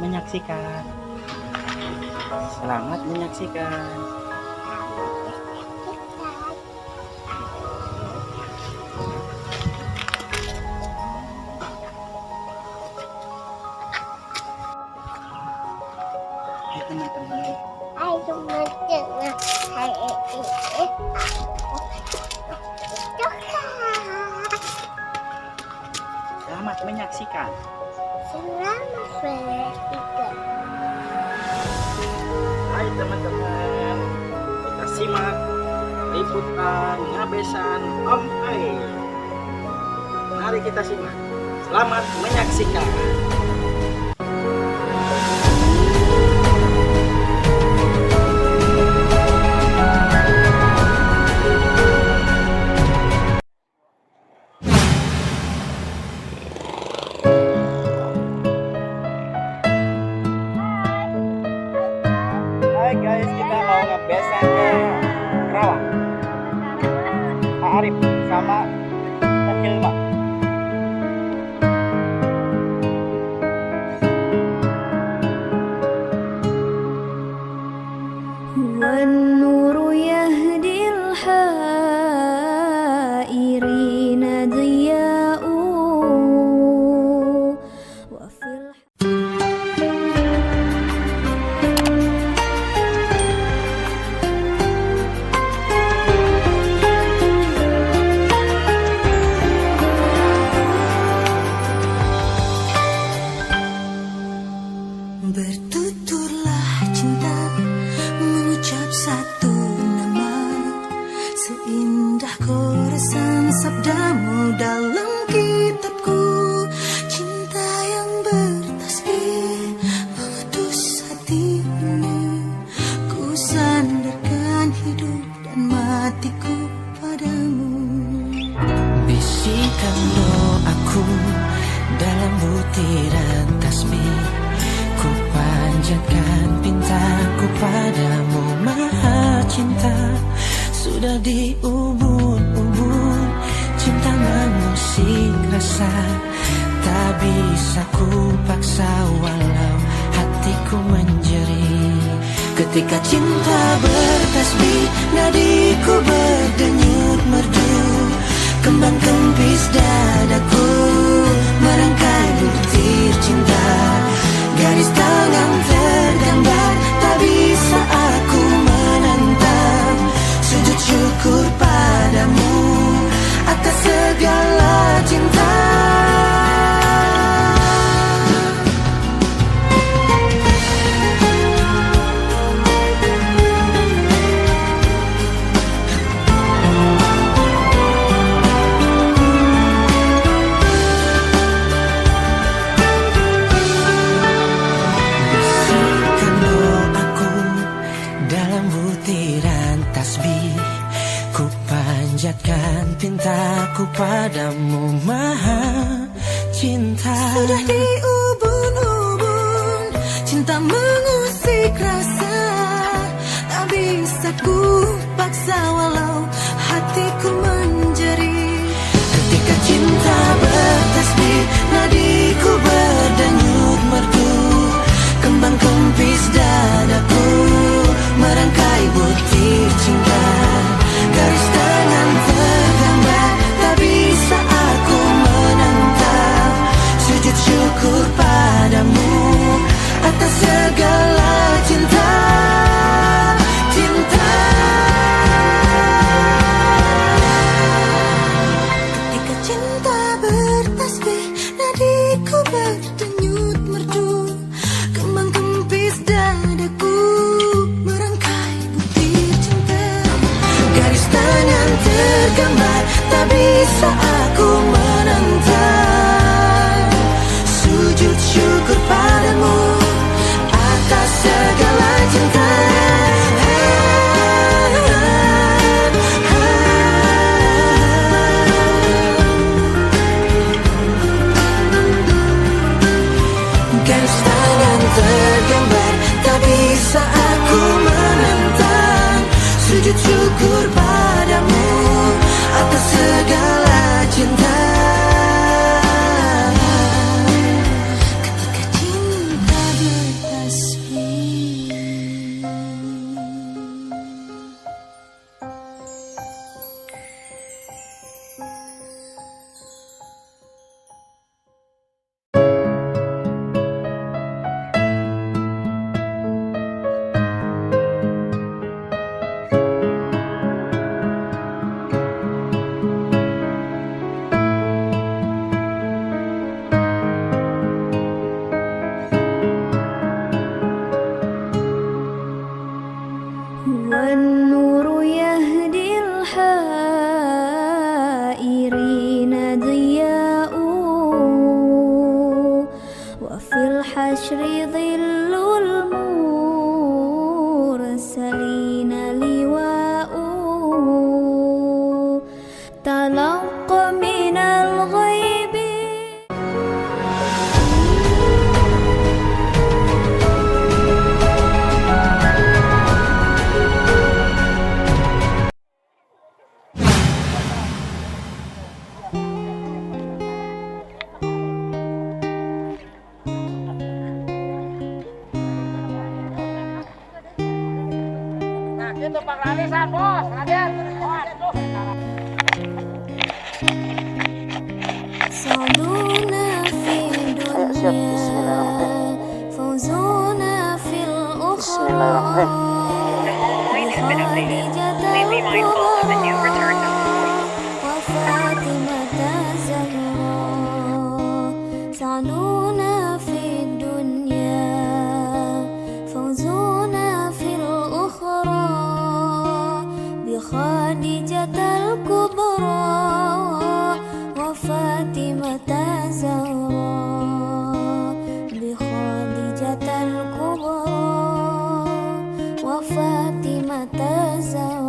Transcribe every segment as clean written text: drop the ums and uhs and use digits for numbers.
menyaksikan. Selamat menyaksikan. Hai teman-teman. Hai teman-teman. Hai Selamat menyaksikan. Selamat menyaksikan. Hai teman-teman. Kita simak liputan ngabesan Om Ai. Mari kita simak. Selamat menyaksikan. Hai guys, kita mau ngebesan ke Kerawang. Pak Arif sama Teh Hilma. والنور يهدي الحائرين ضياء وفي Bertuturlah cinta, mengucap satu nama, seindah goresan sabdamu dalam kitabku. Cinta yang bertasbih mengutus hati ini, ku sandarkan hidup dan matiku padamu. Bisikan doaku dalam butiran tasbih, ku panjatkan pintaku padamu maha cinta. Sudah diubun-ubun cinta mengusik rasa, tak bisa ku paksa walau hatiku menjerit. Ketika cinta bertasbih, nadiku berdenyut merdu, kembang kempis dadaku merangkai butir cinta. Garis tangan tergambar, tak bisa aku menentang. Sujud syukur padamu atas segala cinta. Panjatkan pintaku padamu maha cinta. Sudah diubun-ubun cinta mengusik rasa, tak bisa ku paksa walau hatiku menjerit. Ketika cinta bertasbih, nadiku berdenyut merdu, kembang kempis dadaku merangkai butir cinta. Garis tangan tergambar, tak bisa aku menentang. Sujud syukur padamu atas segala cinta. Cinta. Ketika cinta bertasbih, nadiku berdenyut merdu, kembang kempis dadaku merangkai butir cinta. Garis tangan tergambar, tak bisa aku menentang. Sujud syukur padamu atas segala cinta. Garis tangan tergambar, tak bisa aku menentang. Sujud syukur padamu atas segala cinta. Ketika cinta والنور يهدي الحائرين ضياء وفي الحشر ظل المرسلين لواء تلقى من الغيب. Nah, gitu Pak Ranisan, bos. Raden. سعدونا في الدنيا فوزونا في الأخرى بخديجة الكبرى وفاطمة الزهراء. سعدونا في الدنيا فوزونا في الأخرى بخديجة الكبرى وفاطمة الزهراء. بخديجة الكبرى وفاطمة الزهراء.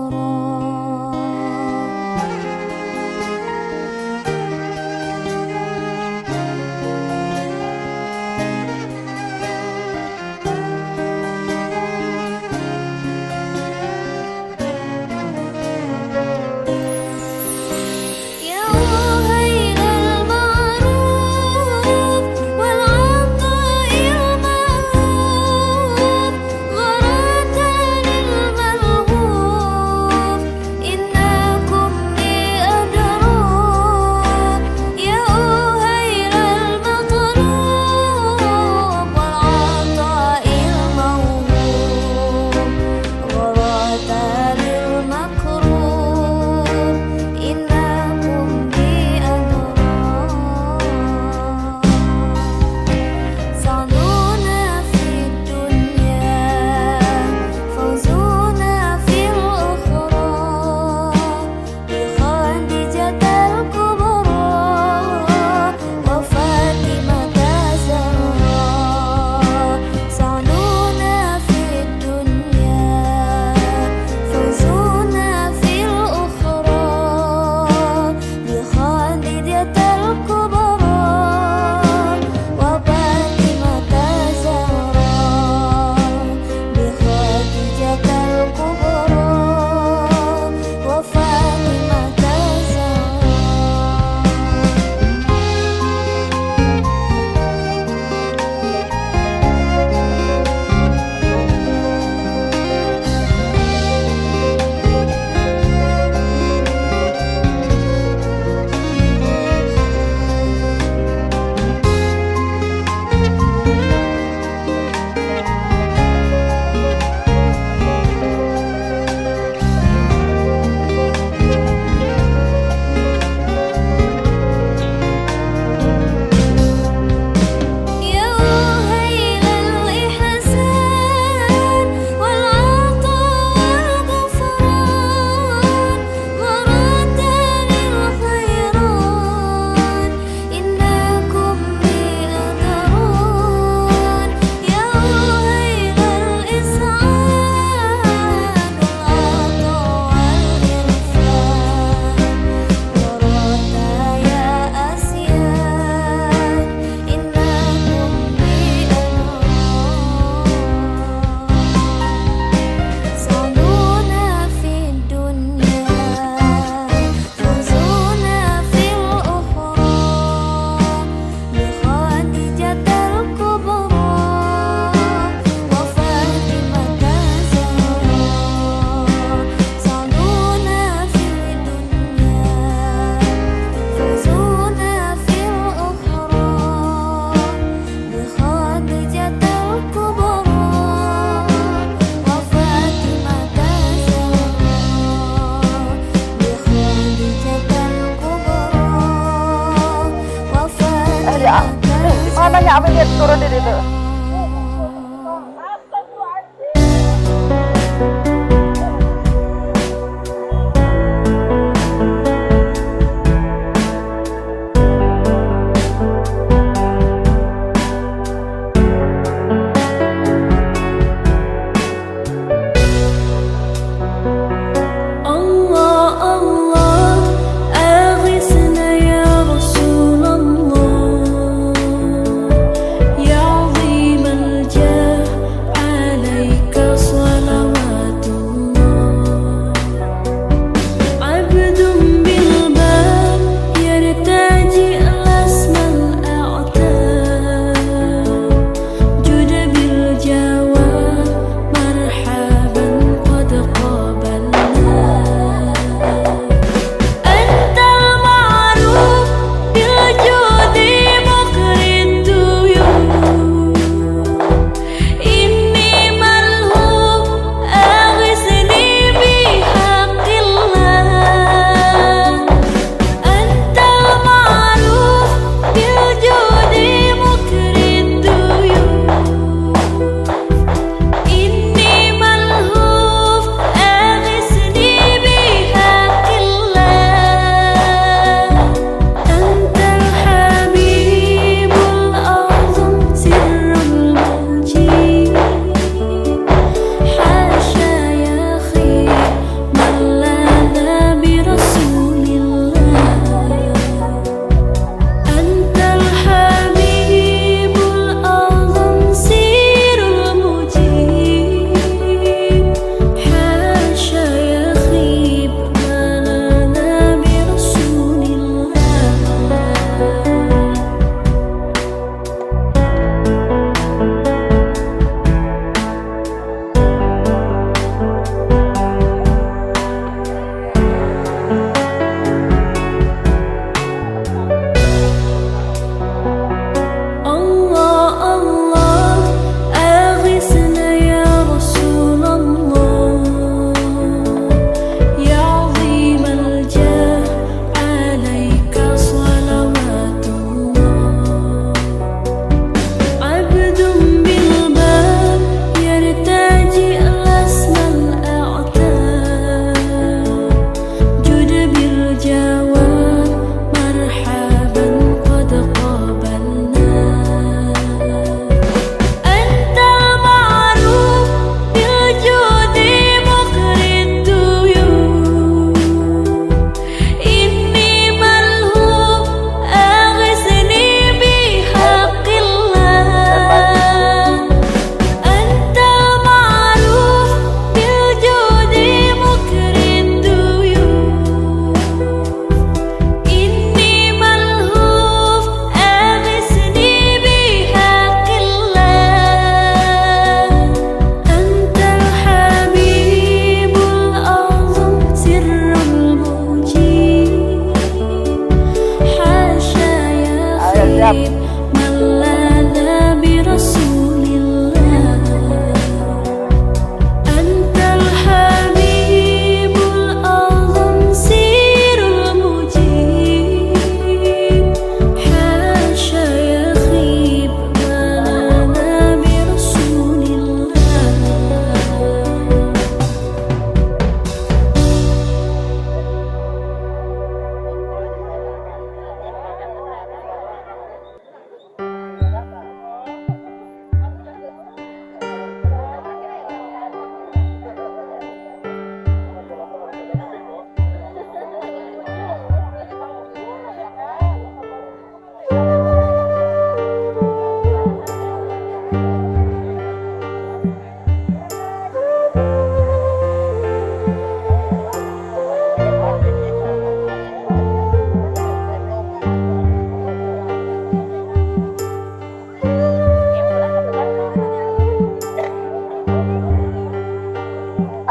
يا وهيل المعروف والعطاء المعروف غرات للملهوف إنكم بأدراك. يا وهيل المطلوب والعطاء الموهوب غرات للمكروب إنكم بأدراك. سعدونا في الدنيا فوزونا في الأخرى بخديجة الكبرى وفاطمة الزهراء. سعدونا في الدنيا فوزونا في الأخرى بخديجة الكبرى وفاطمة الزهراء. بخديجة الكبرى وفاطمة يا وهيل الإحسان والعطاء والغفران غرات للخيران إنكم بأدران. يا وهيل الإسعاد والعطاء والإرفان غرات يا أسياد إنكم بأدران. سعدونا في الدنيا فوزونا في الأخرى بخديجة الكبرى وفاطمة الزهراء. سعدونا في الدنيا فوزونا في الأخرى بخديجة الكبرى وفاطمة الزهراء. بخديجة الكبرى وفاطمة Mana ya apa dia turun di situ?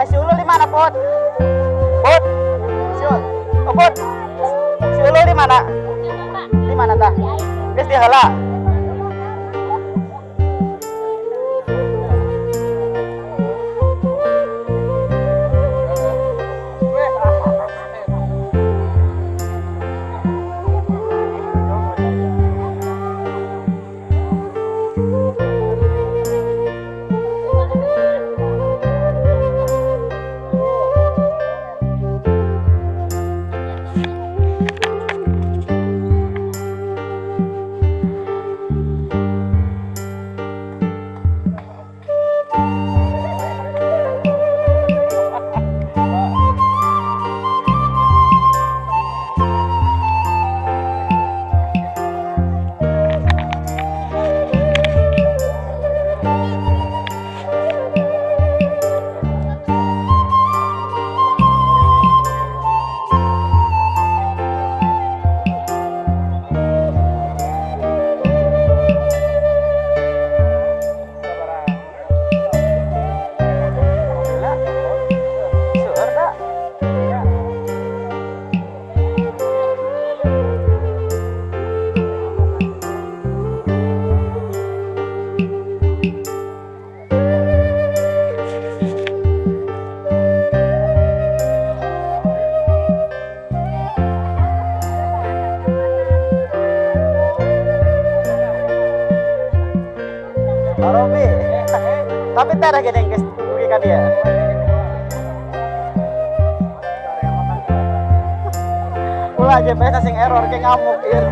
Si Ulul di mana, Put? Put. Si Ulul. Oh, Put. Si Ulul di mana? Di mana tah? Geus di heula. Robi, tapi tak ada gini guys, pergi kan dia. Ulah GPS sing error kayak ngamuk ya.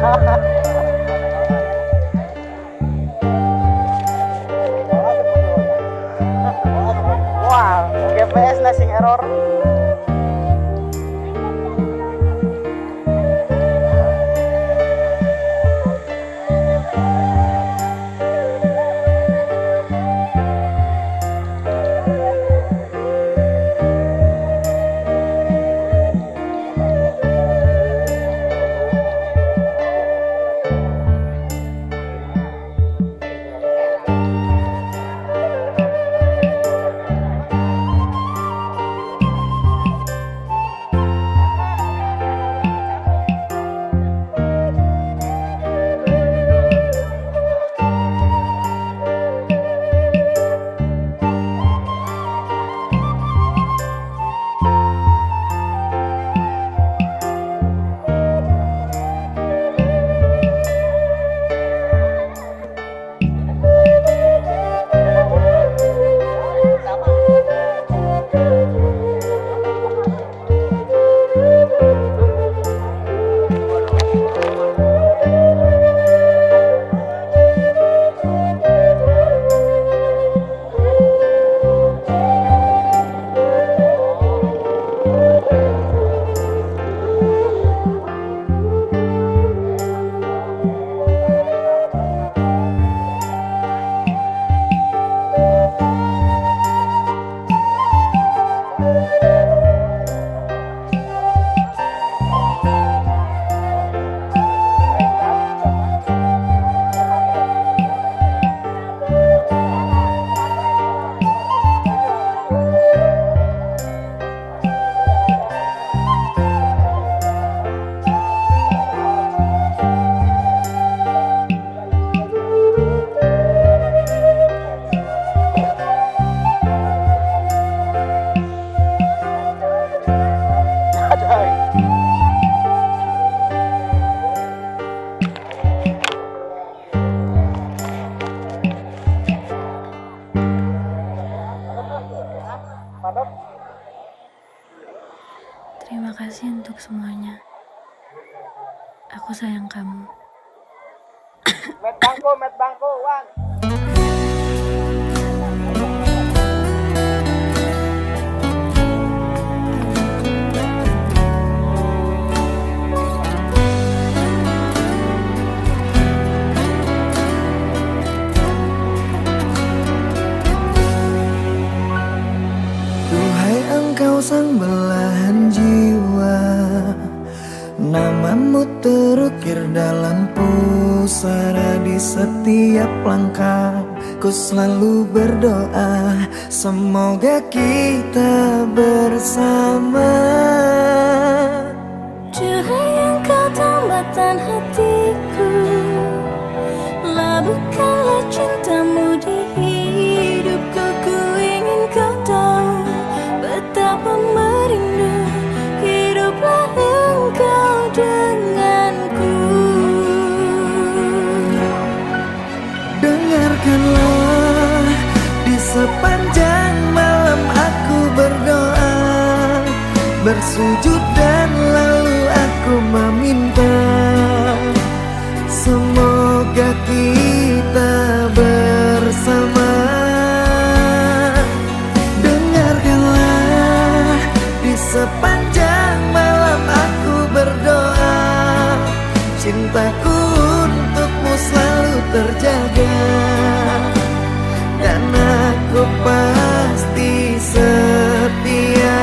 Wah, GPS sing error. Terima kasih untuk semuanya. Aku sayang kamu. Met bangko, Wan. Duhai engkau sang belahan jiwa, namamu terukir dalam pusara di setiap langkah. Ku selalu berdoa semoga kita bersama. Cahaya engkau tambatan hatiku, labuhkanlah cintamu di hidupku. Ku ingin kau tahu betapa merindu hiduplah engkau denganku. Dengarkanlah, di sepanjang malam aku berdoa, bersujud dan lalu aku meminta, semoga kita bersama. Dengarkanlah, di sepanjang malam aku berdoa, cintaku untukmu selalu terjaga, dan aku pasti setia.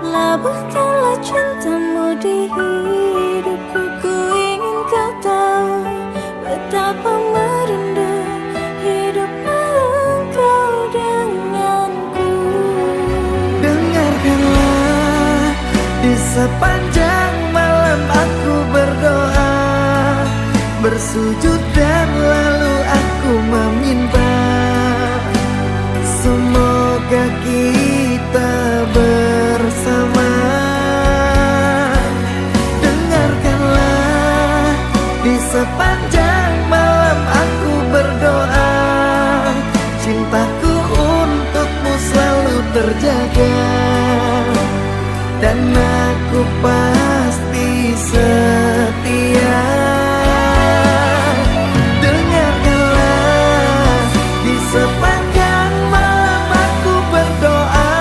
Labuhkanlah cintamu di hidupku. Ku ingin kau tahu betapa merindu hiduplah engkau denganku. Dengarkanlah, di sepanjang malam aku berdoa, bersujud dan lalu aku meminta, semoga kita bersama. Dengarkanlah, di sepanjang malam aku berdoa, cintaku untukmu selalu terjaga, dan aku pasti setia. Dengarkanlah, di sepanjang malam aku berdoa,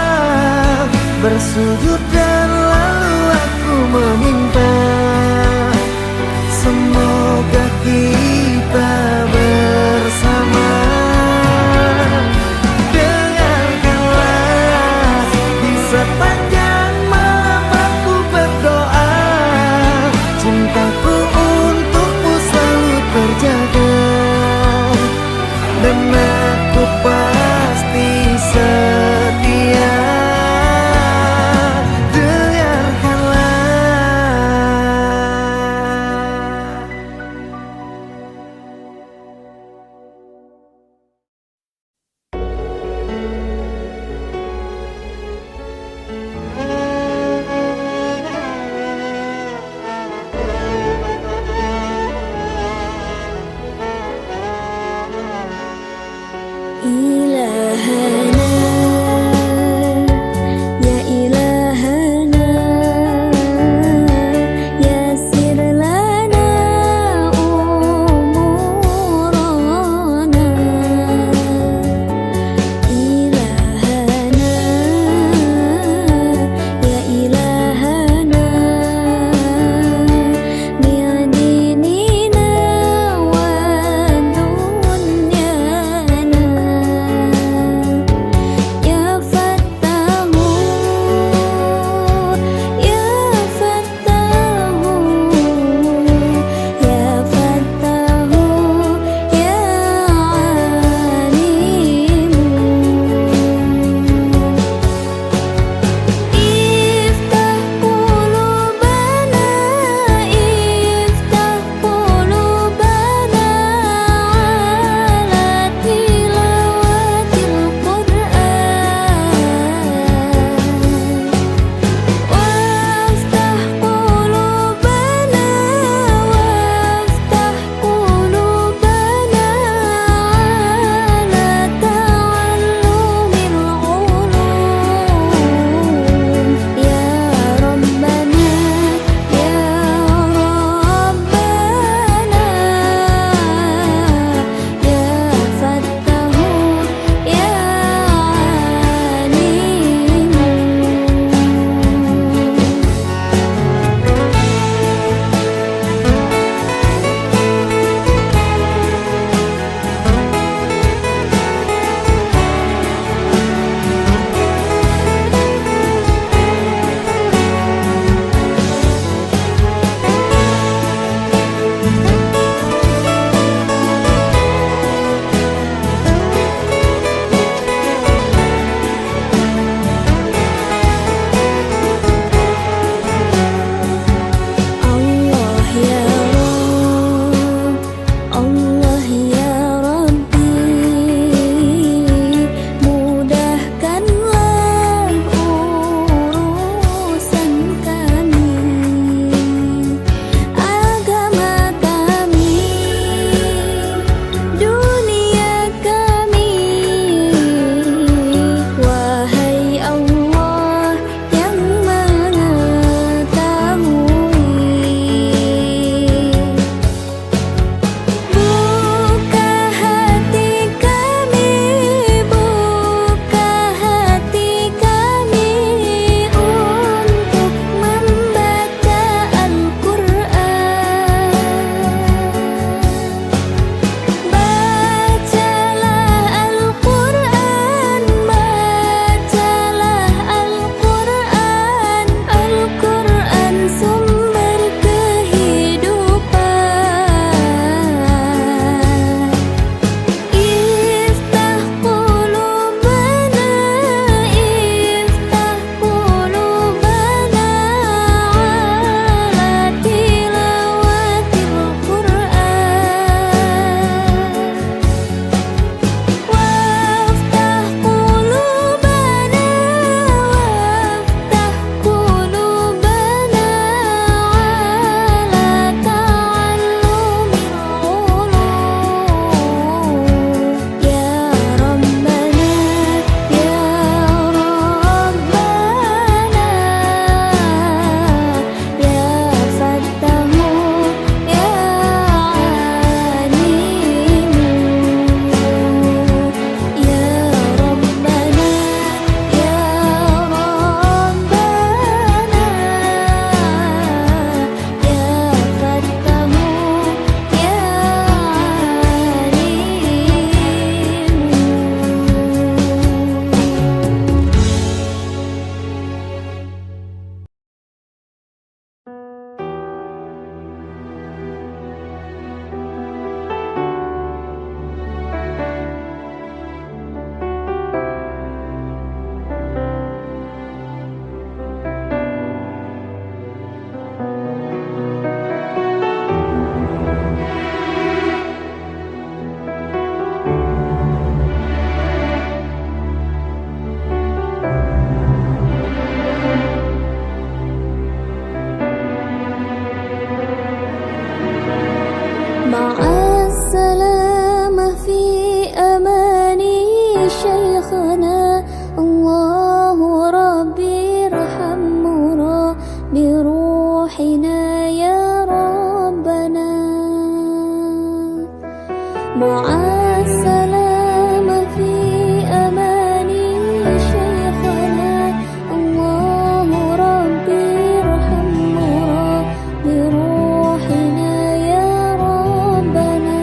bersujud dan lalu aku meminta, semoga kita bersama. Dengarkanlah, di sepanjang malam aku berdoa, مع السلامة في أماني شيخنا الله ربي ارحمه بروحنا يا ربنا.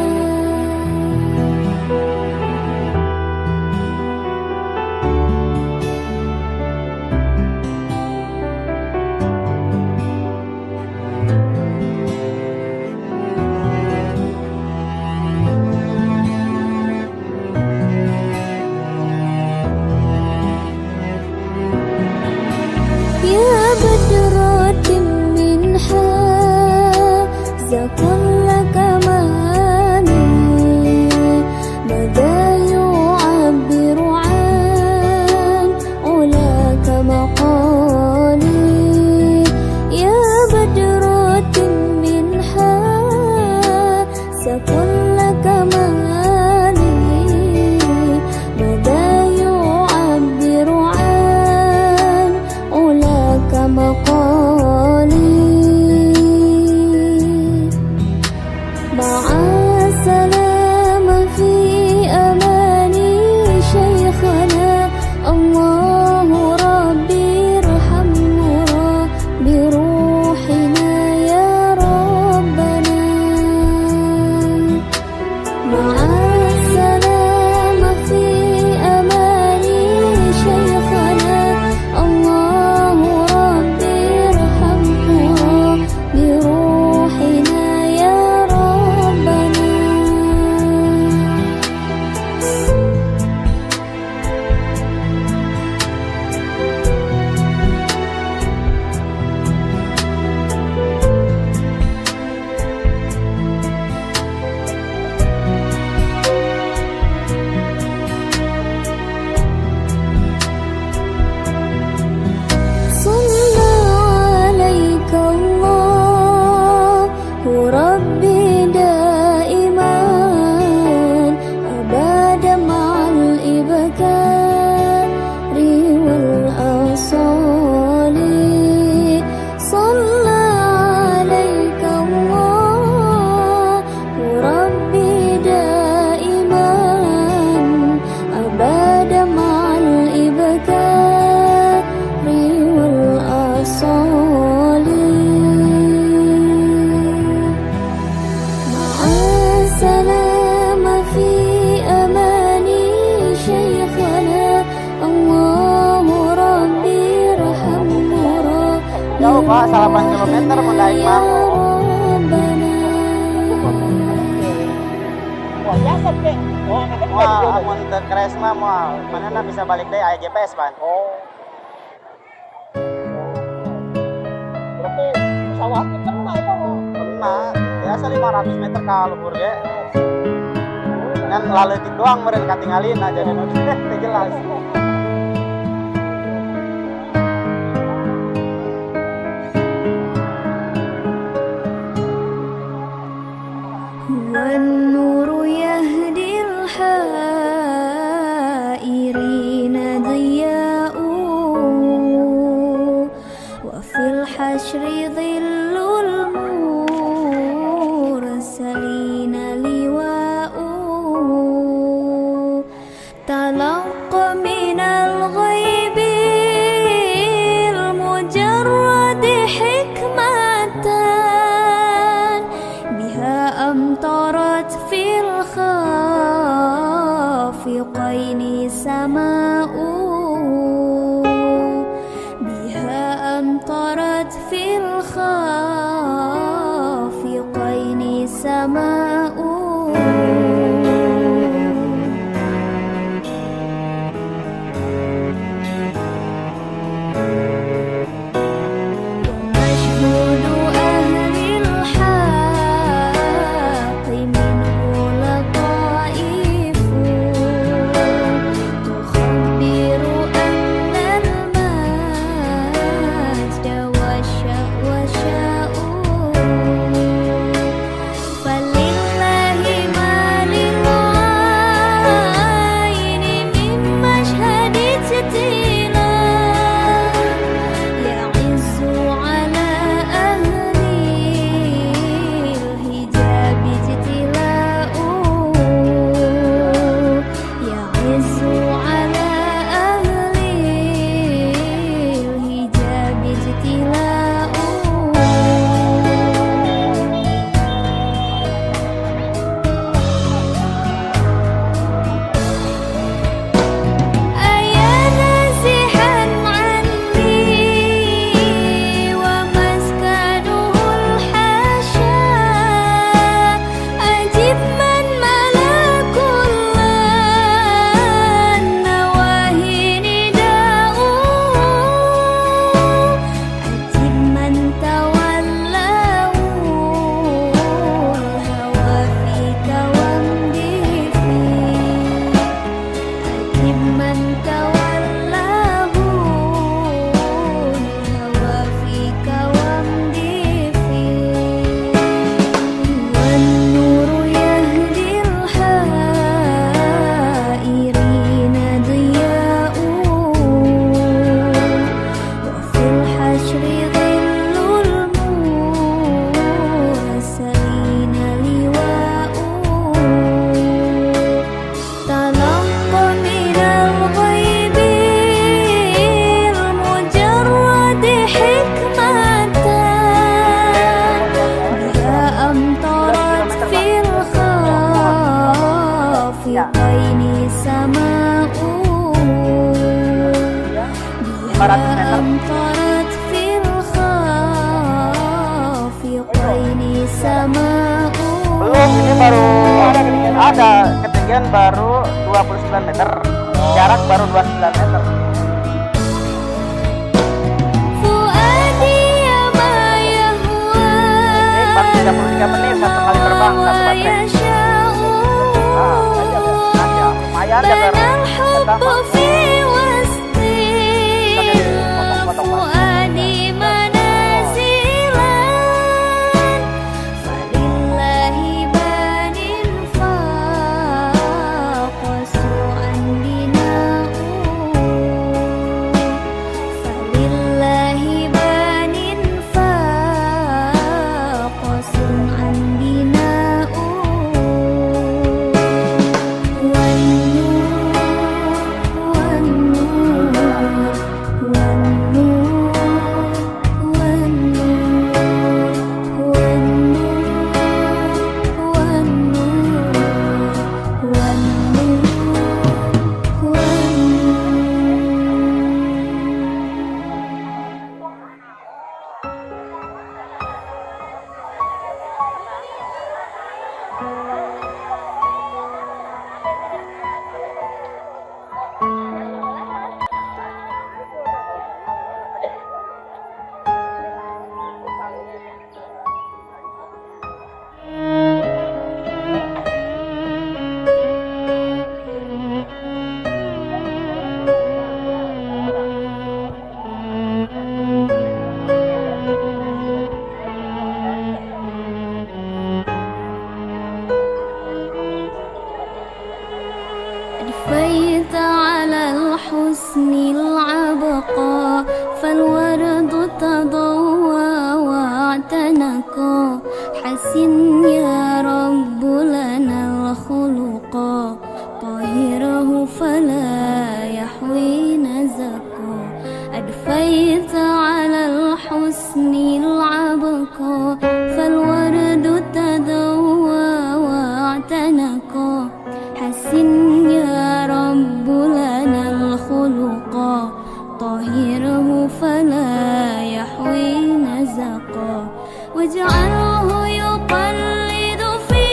يا بدرة منها كل كماني ماذا يعبر عن علاك مقالي. يا بدرة منها كل كماني ماذا يعبر عن علاك مقالي. مع السلامة في أماني شيخنا الله ربي ارحمه بروحنا يا ربنا. مع السلامة في أماني شيخنا الله ربي ارحمه بروحنا يا ربنا. صلى عليك الله ربي دائما أبدا مع الإبكار والأصال. صلى عليك الله ربي دائما أبدا مع الإبكار والأصال. مع السلامة في أماني شيخنا الله ربي ارحمه Jauh Pak, 8 kilometer mendaik Pak. Wah, amun teu keres mah moal manehna bisa balik deui aya GPS Pan. Berarti pesawat itu kena itu. Pernah, biasa 500 meter ka luhur ge. Ngan laleutik doang meureun katingalin aja jadi teu jelas. والنور يهدي الحائرين ضياء وفي الحشر ظل المرسلين لواء تلق من Ada, ketinggian baru 29 meter, jarak baru 29 meter. Ini 33 menit satu kali terbang satu baterai. Lumayan ya pertama. أدفيت على الحسن العبقى فالورد تضوى واعتنقا حسن يا رب لنا الخلقا طهره فلا يحوي نزقا أدفيت على الحسن العبقى فالورد تضوى واعتنقا حسن يا رب لنا الخلقا طهره فلا يحوي نزقا واجعله يقلد في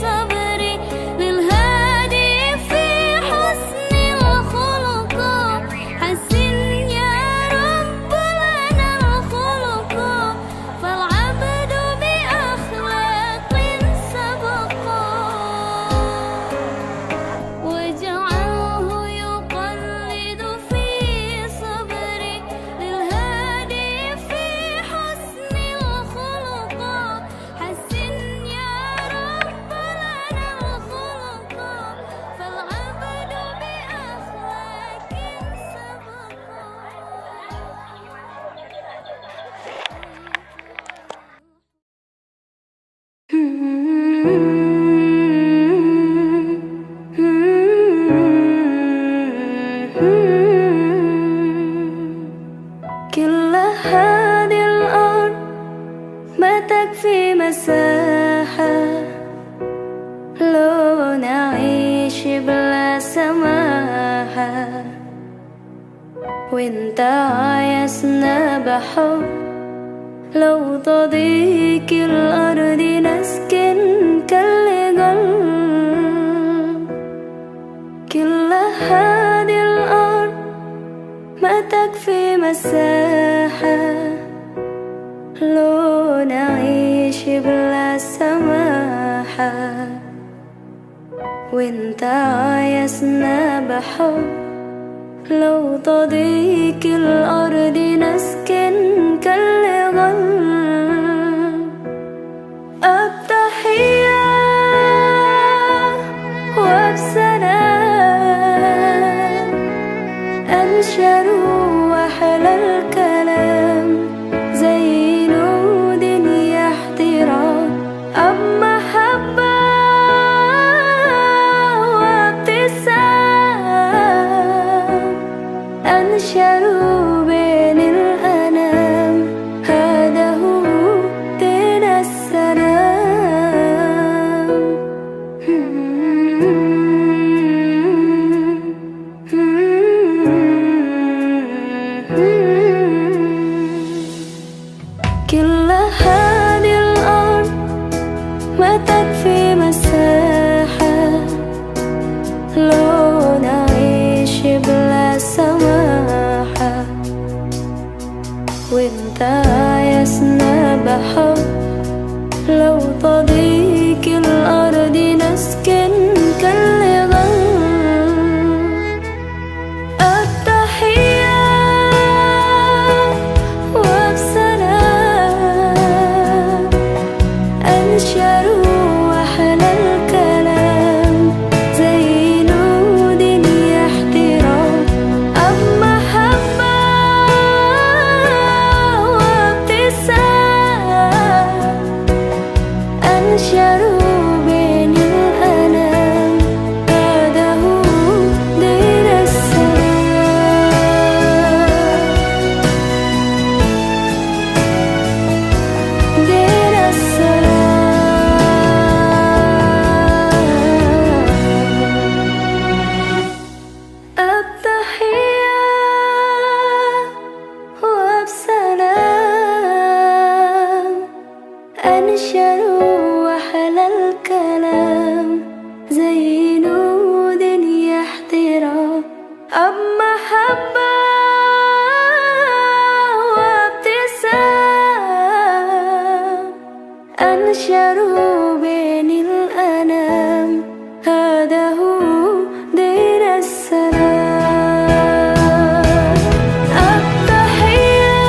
صبري للهادي في حسن الخلقا حسن يا رب لنا الخلقا فالعبد بأخلاق سبقا واجعله يقلد في صبري للهادي في حسن الخلقا حسن يا رب لنا الخلقا فالعبد بأخلاق كل هذه الأرض ما تكفي مساحة لو نعيش بلا سماحة وانت عايزنا بحب لو تضيق الأرض نسكن كالقلب كل هذه الأرض ما تكفي مساحة لو نعيش بلا سماحة وانت عايزنا بحب لو تضيق الأرض نسكن كالغل التحية وبسلام أنشروا أحلى الكلام زي نود يحترام أب محبة وابتسام أنشروا بين الأنام هذا لو تضيق الأرض نسكن كاللغم التحية وبسلام أنشر وأحلى الكلام زي نود يحترام أب محبة وابتسام أنشروا بين الأنام هذا هو دين السلام دين السلام التحية وبسلام أنشروا وأحلى الكلام زي نود يحترام أب محبة وابتسام أنشروا بين الأنام هذا هو دين السلام التحية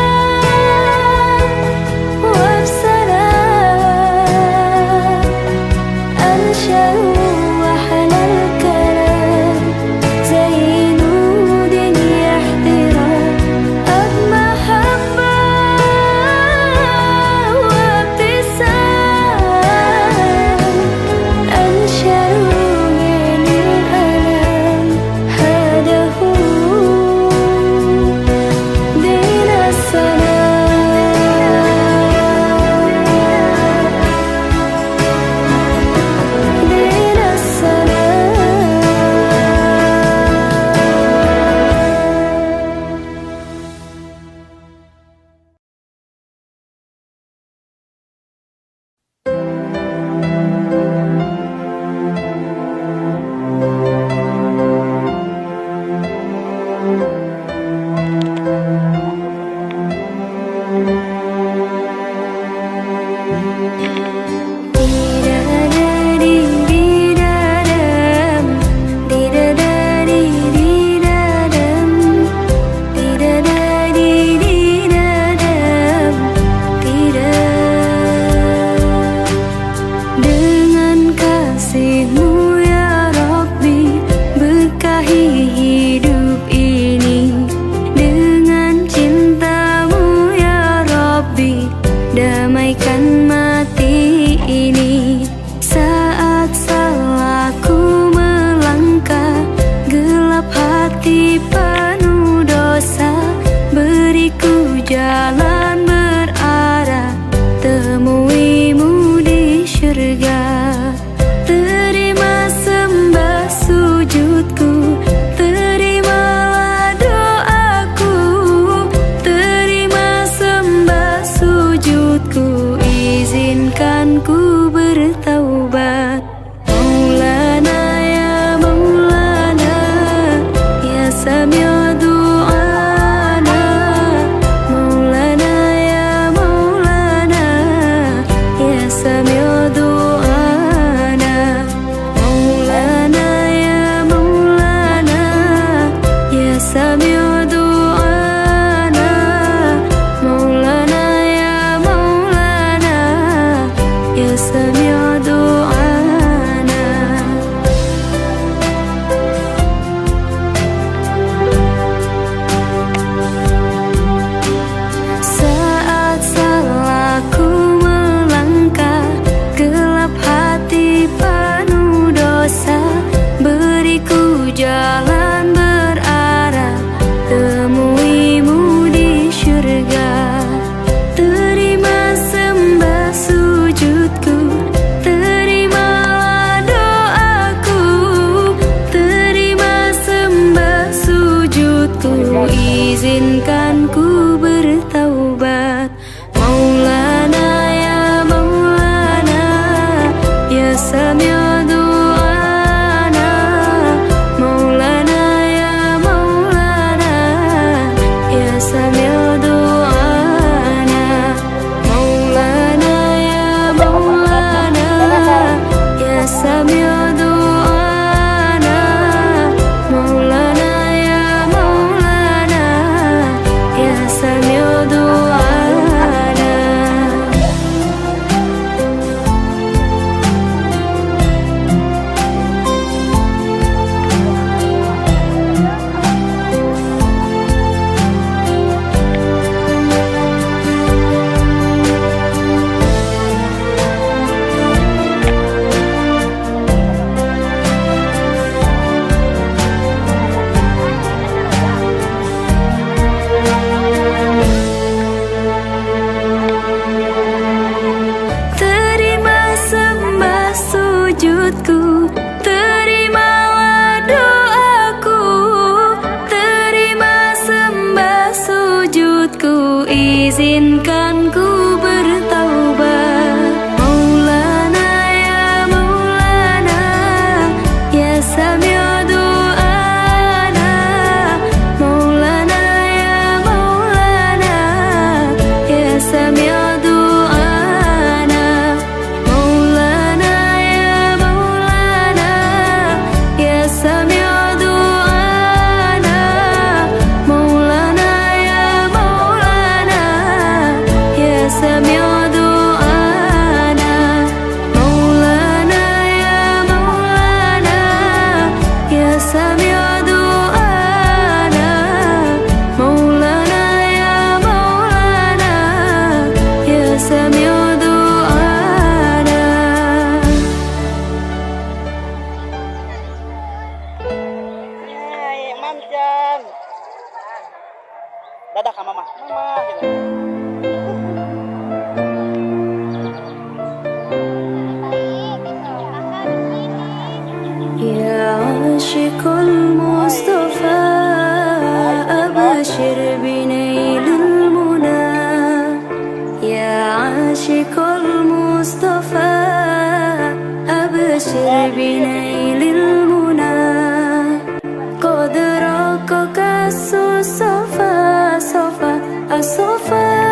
وبسلام أنشروا وأحلى الكلام زي نود يحترام أب محبة وابتسام أنشروا بين الألام هذا هو دين السلام دين السلام Dengan kasih-Mu ya Rabbi, berkahi hidup ini. Dengan cinta-Mu ya Rabbi, damaikan mati ini. Saat salahku melangkah, gelap hati penuh dosa, beriku jalan berarah, temui-Mu di syurga. Terima sembah sujudku, terimalah doaku. Terima sembah sujudku, izinkan ku bertaubat. Maulana ya Maulana, ya Sami' du'ana. Maulana ya Maulana, ya Sami' du'ana. Maulana ya Maulana, ya Sami' du'ana. Maulana ya Maulana, ya Sami' du'ana. Saat salahku melangkah, gelap hati penuh dosa, beriku jalan berarah, temui-Mu di syurga. Terima sembah sujudku, terimalah doaku. Terima sembah sujudku, izinkan ku bertaubat. Maulana ya Maulana, ya Sami' du'ana. Maulana ya Maulana, ya Sami' du'ana. Maulana ya Maulana. سميع دعانا مولانا يا مولانا يا سميع دعانا Terima sembah sujudku, terimalah doaku. Terima sembah sujudku, izinkan ku bertaubat. Maulana ya Maulana ya Sami'u du'ana. Maulana ya Maulana ya Sami'u du'ana. Maulana ya Maulana ya Sami'u du'ana. Maulana ya Maulana ya Sami'u du'ana. Maulana ya Maulana ya Sami'u du'ana. Maulana ya Maulana ya Sami'u du'ana. Hai, Mamjan. Dadah ke mama. Mama gitu. يا عاشق المصطفى أبشر بنيل المنى. يا عاشق المصطفى أبشر بنيل المنى. قد رقك الصفا صفا الصفا